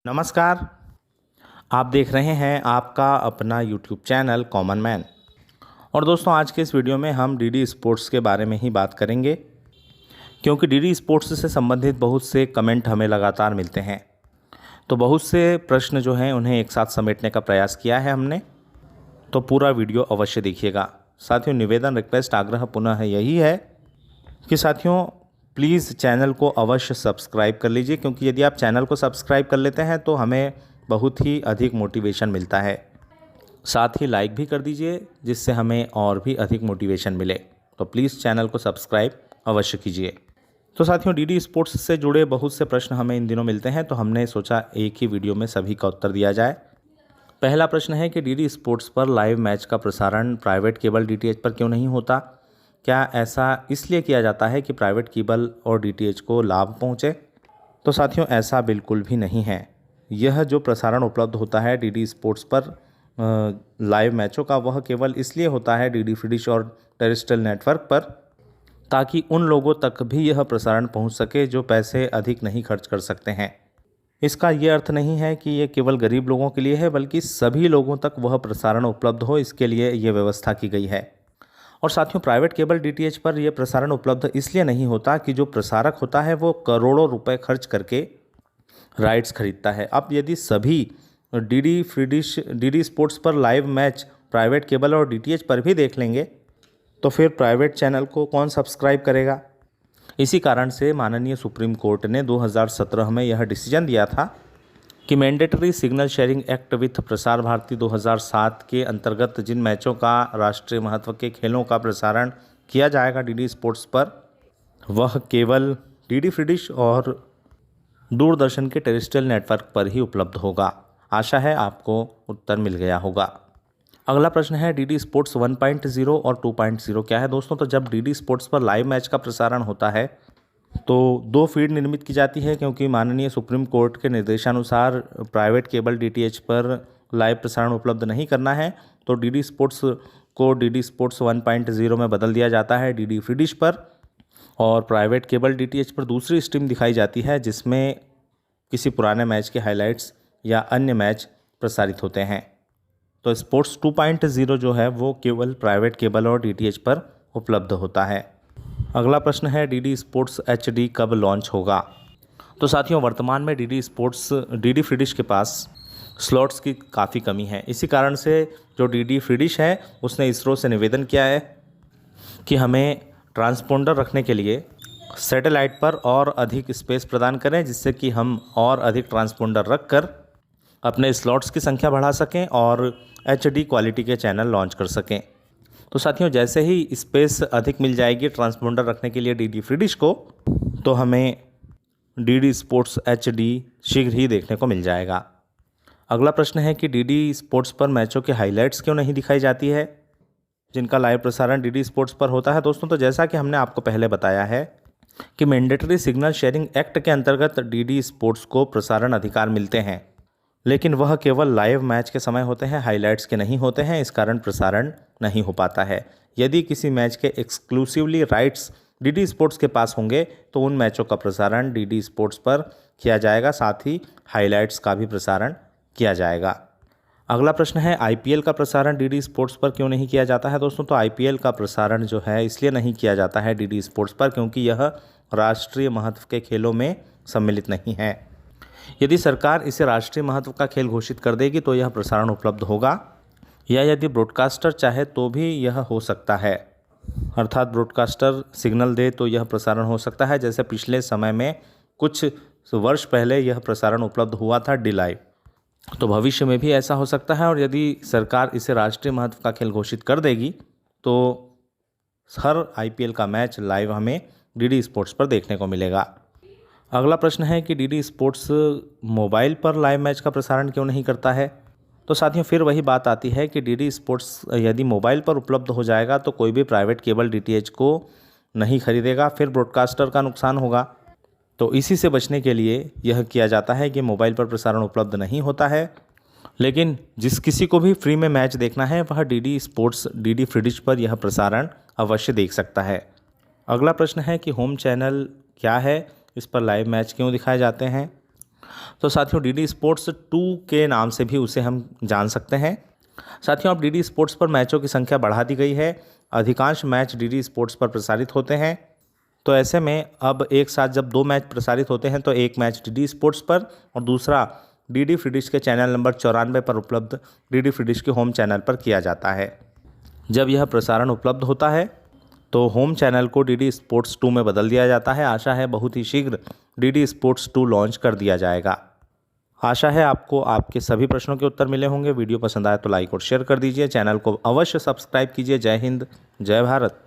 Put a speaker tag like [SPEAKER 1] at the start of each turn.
[SPEAKER 1] नमस्कार। आप देख रहे हैं आपका अपना यूट्यूब चैनल कॉमन मैन। और दोस्तों, आज के इस वीडियो में हम डीडी स्पोर्ट्स के बारे में ही बात करेंगे, क्योंकि डीडी स्पोर्ट्स से संबंधित बहुत से कमेंट हमें लगातार मिलते हैं। तो बहुत से प्रश्न जो हैं उन्हें एक साथ समेटने का प्रयास किया है हमने, तो पूरा वीडियो अवश्य देखिएगा। साथियों, निवेदन, रिक्वेस्ट, आग्रह पुनः यही है कि साथियों प्लीज़ चैनल को अवश्य सब्सक्राइब कर लीजिए, क्योंकि यदि आप चैनल को सब्सक्राइब कर लेते हैं तो हमें बहुत ही अधिक मोटिवेशन मिलता है। साथ ही लाइक भी कर दीजिए, जिससे हमें और भी अधिक मोटिवेशन मिले। तो प्लीज़ चैनल को सब्सक्राइब अवश्य कीजिए। तो साथियों, डीडी स्पोर्ट्स से जुड़े बहुत से प्रश्न हमें इन दिनों मिलते हैं, तो हमने सोचा एक ही वीडियो में सभी का उत्तर दिया जाए। पहला प्रश्न है कि डीडी स्पोर्ट्स पर लाइव मैच का प्रसारण प्राइवेट केबल डीटीएच पर क्यों नहीं होता? क्या ऐसा इसलिए किया जाता है कि प्राइवेट केबल और डीटीएच को लाभ पहुंचे? तो साथियों, ऐसा बिल्कुल भी नहीं है। यह जो प्रसारण उपलब्ध होता है डीडी स्पोर्ट्स पर लाइव मैचों का, वह केवल इसलिए होता है डीडी फ्री डिश और टेरेस्ट्रियल नेटवर्क पर, ताकि उन लोगों तक भी यह प्रसारण पहुंच सके जो पैसे अधिक नहीं खर्च कर सकते हैं। इसका ये अर्थ नहीं है कि ये केवल गरीब लोगों के लिए है, बल्कि सभी लोगों तक वह प्रसारण उपलब्ध हो, इसके लिए ये व्यवस्था की गई है। और साथियों, प्राइवेट केबल डीटीएच पर यह प्रसारण उपलब्ध इसलिए नहीं होता कि जो प्रसारक होता है वो करोड़ों रुपए खर्च करके राइट्स खरीदता है। अब यदि सभी DD free dish, DD sports पर लाइव मैच प्राइवेट केबल और डीटीएच पर भी देख लेंगे, तो फिर प्राइवेट चैनल को कौन सब्सक्राइब करेगा? इसी कारण से माननीय सुप्रीम कोर्ट ने 2017 में यह डिसीजन दिया था कि mandatory signal sharing act with Prasar Bharati 2007 के अंतर्गत जिन मैचों का राष्ट्रीय महत्व के खेलों का प्रसारण किया जाएगा डीडी स्पोर्ट्स पर, वह केवल डीडी फ्री डिश और दूरदर्शन के टेरेस्ट्रियल नेटवर्क पर ही उपलब्ध होगा। आशा है आपको उत्तर मिल गया होगा। अगला प्रश्न है, डीडी स्पोर्ट्स 1.0 और 2.0 क्या है? दोस्तों, तो जब डीडी स्पोर्ट्स पर लाइव मैच का प्रसारण होता है तो दो फीड निर्मित की जाती है, क्योंकि माननीय सुप्रीम कोर्ट के निर्देशानुसार प्राइवेट केबल डीटीएच पर लाइव प्रसारण उपलब्ध नहीं करना है, तो डीडी स्पोर्ट्स को डीडी स्पोर्ट्स 1.0 में बदल दिया जाता है डीडी फ्री डिश पर, और प्राइवेट केबल डीटीएच पर दूसरी स्ट्रीम दिखाई जाती है जिसमें किसी पुराने मैच के हाइलाइट्स या अन्य मैच प्रसारित होते हैं। तो स्पोर्ट्स 2.0 जो है वो केवल प्राइवेट केबल और डीटीएच पर उपलब्ध होता है। अगला प्रश्न है, डीडी स्पोर्ट्स एचडी कब लॉन्च होगा? तो साथियों, वर्तमान में DD sports, DD free dish के पास स्लॉट्स की काफ़ी कमी है। इसी कारण से जो डीडी फ्री डिश है उसने इसरो से निवेदन किया है कि हमें ट्रांसपोंडर रखने के लिए सैटेलाइट पर और अधिक स्पेस प्रदान करें, जिससे कि हम और अधिक ट्रांसपोंडर रखकर अपने स्लॉट्स की संख्या बढ़ा सकें और एचडी क्वालिटी के चैनल लॉन्च कर सकें। तो साथियों, जैसे ही स्पेस अधिक मिल जाएगी ट्रांसपोंडर रखने के लिए डीडी फ्री डिश को, तो हमें डीडी स्पोर्ट्स एचडी शीघ्र ही देखने को मिल जाएगा। अगला प्रश्न है कि डीडी स्पोर्ट्स पर मैचों के हाइलाइट्स क्यों नहीं दिखाई जाती है, जिनका लाइव प्रसारण डीडी स्पोर्ट्स पर होता है? दोस्तों, तो जैसा कि हमने आपको पहले बताया है कि मैंडेटरी सिग्नल शेयरिंग एक्ट के अंतर्गत डीडी स्पोर्ट्स को प्रसारण अधिकार मिलते हैं, लेकिन वह केवल लाइव मैच के समय होते हैं, हाइलाइट्स के नहीं होते हैं। इस कारण प्रसारण नहीं हो पाता है। यदि किसी मैच के एक्सक्लूसिवली राइट्स डीडी स्पोर्ट्स के पास होंगे तो उन मैचों का प्रसारण डीडी स्पोर्ट्स पर किया जाएगा, साथ ही हाइलाइट्स का भी प्रसारण किया जाएगा। अगला प्रश्न है, आईपीएल का प्रसारण डीडी स्पोर्ट्स पर क्यों नहीं किया जाता है? दोस्तों, तो आईपीएल का प्रसारण जो है इसलिए नहीं किया जाता है डीडी स्पोर्ट्स पर, क्योंकि यह राष्ट्रीय महत्व के खेलों में सम्मिलित नहीं है। यदि सरकार इसे राष्ट्रीय महत्व का खेल घोषित कर देगी तो यह प्रसारण उपलब्ध होगा, या यदि ब्रॉडकास्टर चाहे तो भी यह हो सकता है, अर्थात ब्रॉडकास्टर सिग्नल दे तो यह प्रसारण हो सकता है। जैसे पिछले समय में कुछ वर्ष पहले यह प्रसारण उपलब्ध हुआ था डी लाइव, तो भविष्य में भी ऐसा हो सकता है। और यदि सरकार इसे राष्ट्रीय महत्व का खेल घोषित कर देगी तो हर आईपीएल का मैच लाइव हमें डीडी स्पोर्ट्स पर देखने को मिलेगा। अगला प्रश्न है कि डीडी स्पोर्ट्स मोबाइल पर लाइव मैच का प्रसारण क्यों नहीं करता है? तो साथियों, फिर वही बात आती है कि डीडी स्पोर्ट्स यदि मोबाइल पर उपलब्ध हो जाएगा तो कोई भी प्राइवेट केबल डीटीएच को नहीं खरीदेगा, फिर ब्रॉडकास्टर का नुकसान होगा। तो इसी से बचने के लिए यह किया जाता है कि मोबाइल पर प्रसारण उपलब्ध नहीं होता है, लेकिन जिस किसी को भी फ्री में मैच देखना है वह DD sports, DD free dish पर यह प्रसारण अवश्य देख सकता है। अगला प्रश्न है कि होम चैनल क्या है, इस पर लाइव मैच क्यों दिखाए जाते हैं? तो साथियों डीडी स्पोर्ट्स 2 के नाम से भी उसे हम जान सकते हैं। साथियों अब डीडी स्पोर्ट्स पर मैचों की संख्या बढ़ा दी गई है। अधिकांश मैच डीडी स्पोर्ट्स पर प्रसारित होते हैं। तो ऐसे में अब एक साथ जब 2 मैच प्रसारित होते हैं तो एक मैच डीडी स्पोर्ट्स पर और दूसरा डीडी फ्री डिश के चैनल नंबर 94 पर उपलब्ध डीडी फ्री डिश के होम चैनल पर किया जाता है। जब यह प्रसारण उपलब्ध होता है तो होम चैनल को डीडी स्पोर्ट्स 2 में बदल दिया जाता है। आशा है बहुत ही शीघ्र डीडी स्पोर्ट्स 2 लॉन्च कर दिया जाएगा। आशा है आपको आपके सभी प्रश्नों के उत्तर मिले होंगे। वीडियो पसंद आए तो लाइक और शेयर कर दीजिए। चैनल को अवश्य सब्सक्राइब कीजिए। जय हिंद, जय भारत।